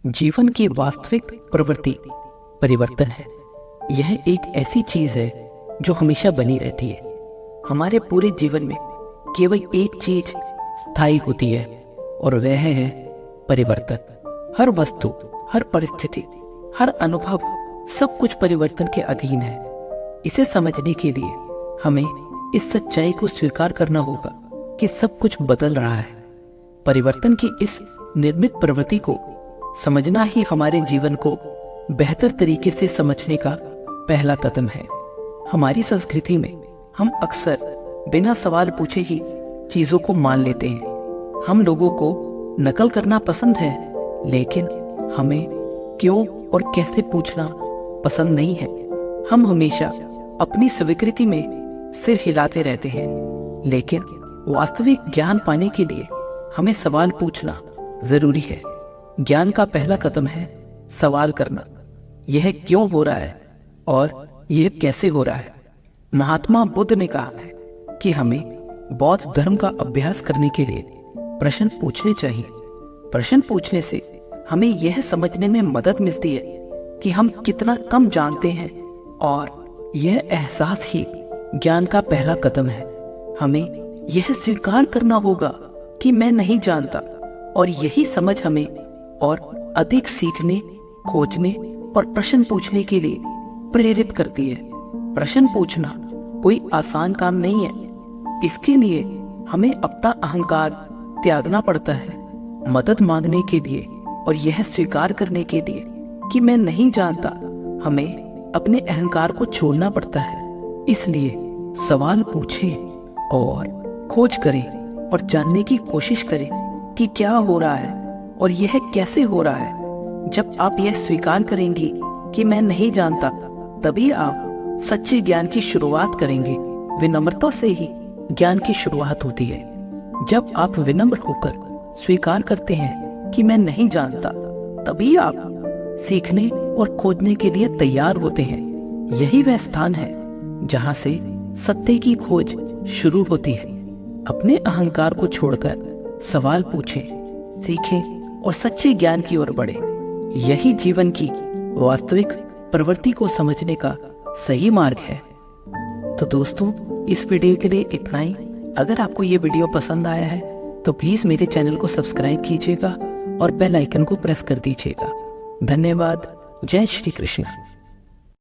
जीवन की वास्तविक प्रवृत्ति परिवर्तन है। यह एक ऐसी चीज है जो हमेशा बनी रहती है। हमारे पूरे जीवन में केवल एक चीज स्थायी होती है और वह है परिवर्तन। हर वस्तु, हर परिस्थिति, हर अनुभव, सब कुछ परिवर्तन के अधीन है। इसे समझने के लिए हमें इस सच्चाई को स्वीकार करना होगा कि सब कुछ बदल रहा है। परिवर्तन की इस निर्मित प्रवृत्ति को समझना ही हमारे जीवन को बेहतर तरीके से समझने का पहला कदम है। हमारी संस्कृति में हम अक्सर बिना सवाल पूछे ही चीजों को मान लेते हैं। हम लोगों को नकल करना पसंद है, लेकिन हमें क्यों और कैसे पूछना पसंद नहीं है। हम हमेशा अपनी स्वीकृति में सिर हिलाते रहते हैं, लेकिन वास्तविक ज्ञान पाने के लिए हमें सवाल पूछना जरूरी है। ज्ञान का पहला कदम है सवाल करना। यह क्यों हो रहा है और यह कैसे हो रहा है। महात्मा बुद्ध ने कहा है कि हमें बौद्ध धर्म का अभ्यास करने के लिए प्रश्न पूछने चाहिए। प्रश्न पूछने से हमें यह समझने में मदद मिलती है कि हम कितना कम जानते हैं, और यह एहसास ही ज्ञान का पहला कदम है। हमें यह स्वीकार करना होगा कि मैं नहीं जानता, और यही समझ हमें और अधिक सीखने, खोजने और प्रश्न पूछने के लिए प्रेरित करती है। प्रश्न पूछना कोई आसान काम नहीं है। इसके लिए हमें अपना अहंकार त्यागना पड़ता है। मदद मांगने के लिए और यह स्वीकार करने के लिए कि मैं नहीं जानता, हमें अपने अहंकार को छोड़ना पड़ता है। इसलिए सवाल पूछें और खोज करें और जानने की कोशिश करें कि क्या हो रहा है और यह कैसे हो रहा है। जब आप यह स्वीकार करेंगे कि मैं नहीं जानता, तभी आप सच्चे ज्ञान की शुरुआत करेंगे। विनम्रता से ही ज्ञान की शुरुआत होती है। जब आप विनम्र होकर स्वीकार करते हैं कि मैं नहीं जानता, तभी आप सीखने और खोजने के लिए तैयार होते हैं। यही वह स्थान है जहां से सत्य की खोज शुरू होती है। अपने अहंकार को छोड़कर सवाल पूछें, सीखें और सच्चे ज्ञान की ओर बढ़ें। यही जीवन की वास्तविक प्रवृत्ति को समझने का सही मार्ग है। तो दोस्तों, इस वीडियो के लिए इतना ही। अगर आपको ये वीडियो पसंद आया है तो प्लीज मेरे चैनल को सब्सक्राइब कीजिएगा और बेल आइकन को प्रेस कर दीजिएगा। धन्यवाद। जय श्री कृष्ण।